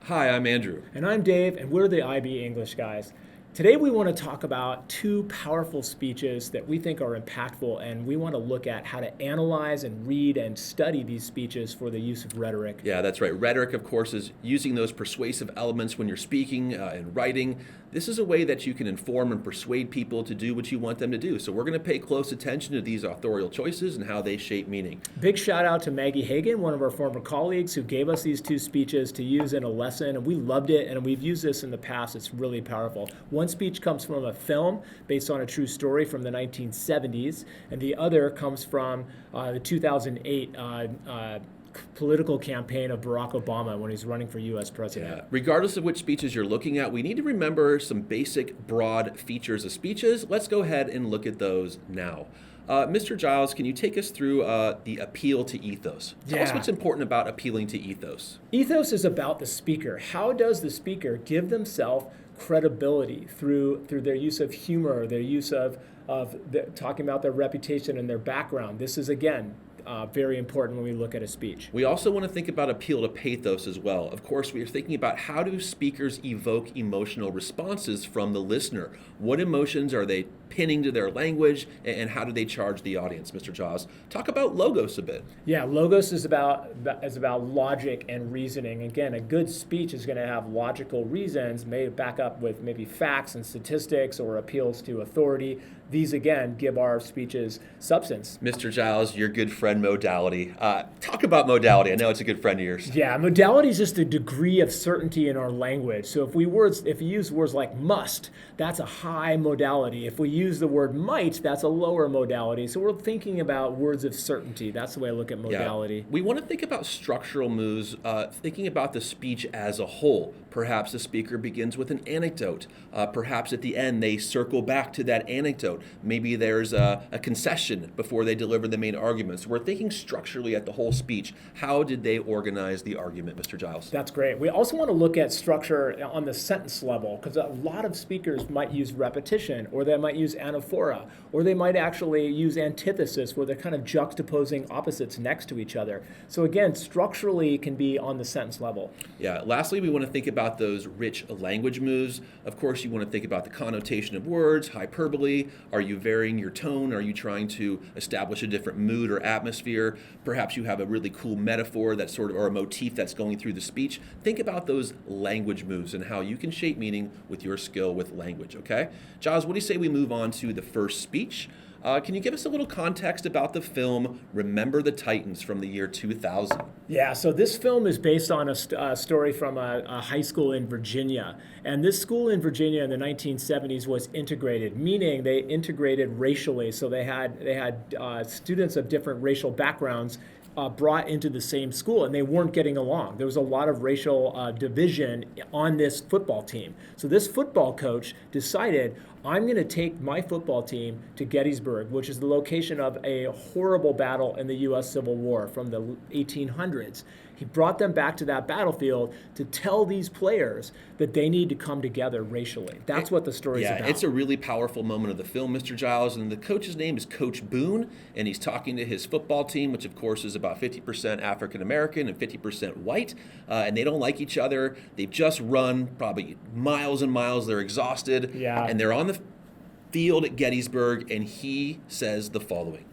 Hi, I'm Andrew. And I'm Dave, and we're the IB English guys. Today we want to talk about two powerful speeches that we think are impactful, and we want to look at how to analyze and read and study these speeches for the use of rhetoric. Yeah, that's right. Rhetoric, of course, is using those persuasive elements when you're speaking and writing. This is a way that you can inform and persuade people to do what you want them to do. So we're going to pay close attention to these authorial choices and how they shape meaning. Big shout out to Maggie Hagan, one of our former colleagues, who gave us these two speeches to use in a lesson, and we loved it, and we've used this in the past. It's really powerful. One speech comes from a film based on a true story from the 1970s, and the other comes from the 2008 political campaign of Barack Obama when he's running for U.S. president. Yeah. Regardless of which speeches you're looking at, we need to remember some basic broad features of speeches. Let's go ahead and look at those now. Mr. Giles, can you take us through the appeal to ethos? Tell us what's important about appealing to ethos. Ethos is about the speaker. How does the speaker give themselves credibility through their use of humor, their use of talking about their reputation and their background? This is, again, very important when we look at a speech. We also want to think about appeal to pathos as well. Of course, we are thinking about how do speakers evoke emotional responses from the listener? What emotions are they pinning to their language, and how do they charge the audience, Mr. Jaws? Talk about logos a bit. Yeah, logos is about logic and reasoning. Again, a good speech is going to have logical reasons, may back up with maybe facts and statistics or appeals to authority. These, again, give our speeches substance. Mr. Giles, your good friend modality. Talk about modality. I know it's a good friend of yours. Yeah, modality is just a degree of certainty in our language. So if we use words like must, that's a high modality. If we use the word might, that's a lower modality. So we're thinking about words of certainty. That's the way I look at modality. Yeah. We want to think about structural moves, thinking about the speech as a whole. Perhaps the speaker begins with an anecdote. Perhaps at the end they circle back to that anecdote. Maybe there's a concession before they deliver the main argument. So we're thinking structurally at the whole speech. How did they organize the argument, Mr. Giles? That's great. We also want to look at structure on the sentence level, because a lot of speakers might use repetition, or they might use anaphora, or they might actually use antithesis, where they're kind of juxtaposing opposites next to each other. So again, structurally can be on the sentence level. Yeah. Lastly, we want to think about those rich language moves. Of course, you want to think about the connotation of words, hyperbole. Are you varying your tone? Are you trying to establish a different mood or atmosphere? Perhaps you have a really cool metaphor that's or a motif that's going through the speech. Think about those language moves and how you can shape meaning with your skill with language, okay? Giles, what do you say we move on to the first speech? Can you give us a little context about the film Remember the Titans from the year 2000? Yeah, so this film is based on a story from a high school in Virginia. And this school in Virginia in the 1970s was integrated, meaning they integrated racially. So they had students of different racial backgrounds brought into the same school, and they weren't getting along. There was a lot of racial division on this football team. So this football coach decided, I'm going to take my football team to Gettysburg, which is the location of a horrible battle in the U.S. Civil War from the 1800s. He brought them back to that battlefield to tell these players that they need to come together racially. That's what the story's about. Yeah, it's a really powerful moment of the film, Mr. Giles, and the coach's name is Coach Boone, and he's talking to his football team, which of course is about 50% African American and 50% white, and they don't like each other. They've just run probably miles and miles. They're exhausted, and they're on the field at Gettysburg, and he says the following.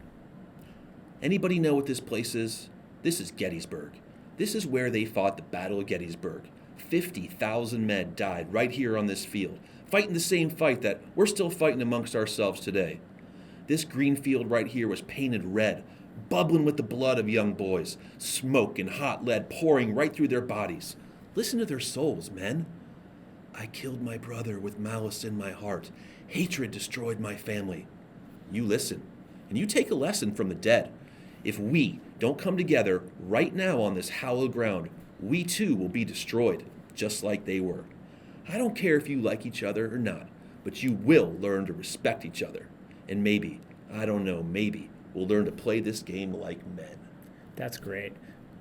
Anybody know what this place is? This is Gettysburg. This is where they fought the Battle of Gettysburg. 50,000 men died right here on this field, fighting the same fight that we're still fighting amongst ourselves today. This green field right here was painted red, bubbling with the blood of young boys, smoke and hot lead pouring right through their bodies. Listen to their souls, men. I killed my brother with malice in my heart. Hatred destroyed my family. You listen, and you take a lesson from the dead. If we don't come together right now on this hallowed ground, we too will be destroyed, just like they were. I don't care if you like each other or not, but you will learn to respect each other. And maybe, I don't know, maybe, we'll learn to play this game like men. That's great.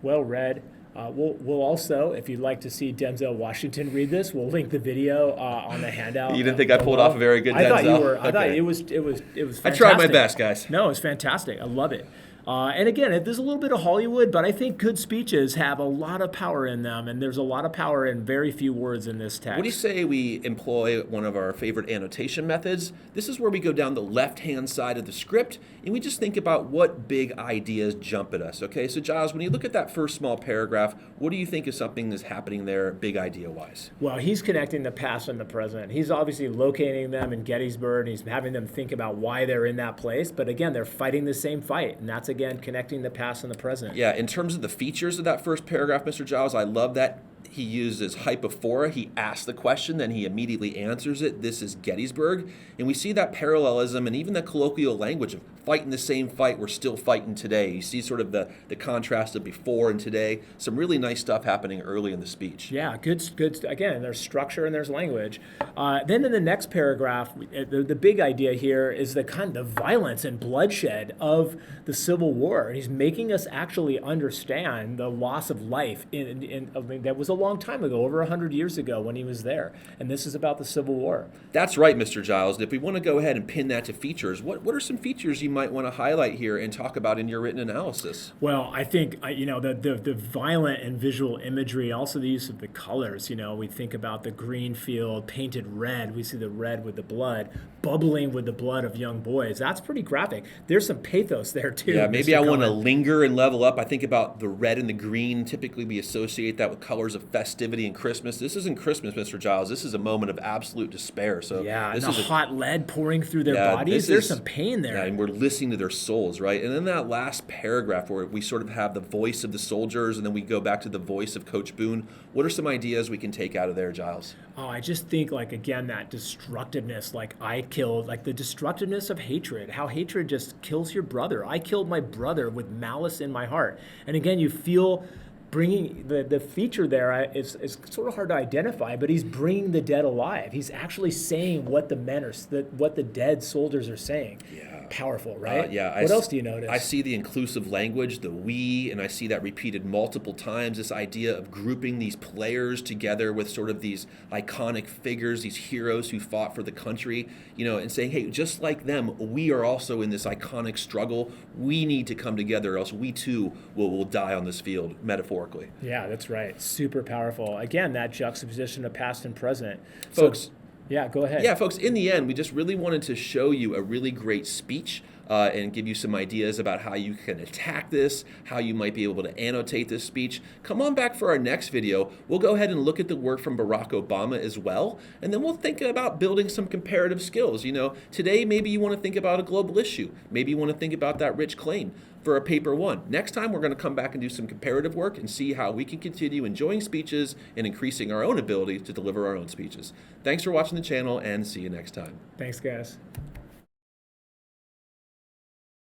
Well read. We'll also, if you'd like to see Denzel Washington read this, we'll link the video on the handout. You didn't think I pulled off a very good Denzel? I thought it was fantastic. I tried my best, guys. No, it's fantastic. I love it. And again, there's a little bit of Hollywood, but I think good speeches have a lot of power in them, and there's a lot of power in very few words in this text. What do you say we employ one of our favorite annotation methods? This is where we go down the left-hand side of the script, and we just think about what big ideas jump at us, okay? So Giles, when you look at that first small paragraph, what do you think is something that's happening there, big idea-wise? Well, he's connecting the past and the present. He's obviously locating them in Gettysburg, and he's having them think about why they're in that place. But again, they're fighting the same fight, and that's, again, connecting the past and the present. Yeah, in terms of the features of that first paragraph, Mr. Giles, I love that he uses hypophora. He asks the question, then he immediately answers it. This is Gettysburg. And we see that parallelism and even the colloquial language of fighting the same fight we're still fighting today. You see sort of the contrast of before and today. Some really nice stuff happening early in the speech. Yeah, good. Again, there's structure and there's language. Then in the next paragraph, the big idea here is the kind of violence and bloodshed of the Civil War. He's making us actually understand the loss of life. I mean, that was a long time ago, over 100 years ago when he was there. And this is about the Civil War. That's right, Mr. Giles. And if we want to go ahead and pin that to features, what are some features you might want to highlight here and talk about in your written analysis? Well, I think, the violent and visual imagery, also the use of the colors. We think about the green field painted red. We see the red with the blood, bubbling with the blood of young boys. That's pretty graphic. There's some pathos there, too. Yeah, maybe I want to linger and level up. I think about the red and the green. Typically, we associate that with colors of festivity and Christmas. This isn't Christmas, Mr. Giles. This is a moment of absolute despair. So yeah, this and the is hot lead pouring through their bodies. There's some pain there. Yeah, and we're listening to their souls, right? And then that last paragraph where we sort of have the voice of the soldiers and then we go back to the voice of Coach Boone. What are some ideas we can take out of there, Giles? Oh, I just think, again, that destructiveness, the destructiveness of hatred, how hatred just kills your brother. I killed my brother with malice in my heart. And again, you feel bringing the feature there is sort of hard to identify, but he's bringing the dead alive. He's actually saying what what the dead soldiers are saying. Yeah. Powerful, right? Yeah. What else do you notice? I see the inclusive language, the we, and I see that repeated multiple times, this idea of grouping these players together with sort of these iconic figures, these heroes who fought for the country, and saying, hey, just like them, we are also in this iconic struggle. We need to come together, or else we too will die on this field, metaphorically. Yeah, that's right. Super powerful. Again, that juxtaposition of past and present. Folks. Yeah, go ahead. Yeah, folks, in the end, we just really wanted to show you a really great speech and give you some ideas about how you can attack this, how you might be able to annotate this speech. Come on back for our next video. We'll go ahead and look at the work from Barack Obama as well, and then we'll think about building some comparative skills. Today maybe you want to think about a global issue. Maybe you want to think about that rich claim for a paper one. Next time, we're going to come back and do some comparative work and see how we can continue enjoying speeches and increasing our own ability to deliver our own speeches. Thanks for watching the channel, and see you next time. Thanks, guys.